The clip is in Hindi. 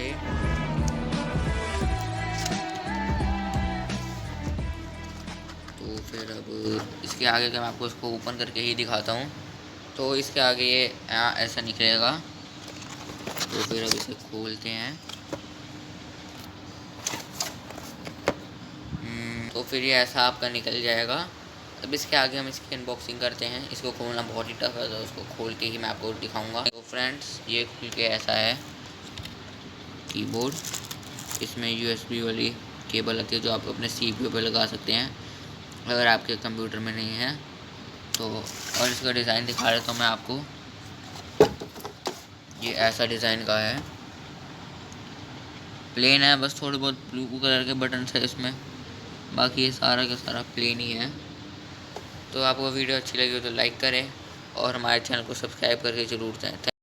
ये। तो फिर अब इसके आगे का मैं आपको इसको ओपन करके ही दिखाता हूँ। तो इसके आगे ये ऐसा निकलेगा। तो फिर अब इसे खोलते हैं। तो फिर ये ऐसा आपका निकल जाएगा। अब इसके आगे हम इसकी अनबॉक्सिंग करते हैं। इसको खोलना बहुत ही टफ है, तो उसको खोल के ही मैं आपको दिखाऊंगा। तो फ्रेंड्स, ये खुल के ऐसा है कीबोर्ड। इसमें USB वाली केबल आती है जो आप अपने CPU पे लगा सकते हैं अगर आपके कंप्यूटर में नहीं है तो। और इसका डिज़ाइन दिखा रहा हूँ मैं आपको। ये ऐसा डिज़ाइन का है, प्लेन है, बस थोड़े बहुत ब्लू कलर के बटन है इसमें, बाकी ये सारा का सारा प्लेन ही है। तो आपको वीडियो अच्छी लगी हो तो लाइक करें और हमारे चैनल को सब्सक्राइब करके ज़रूर जाएँ।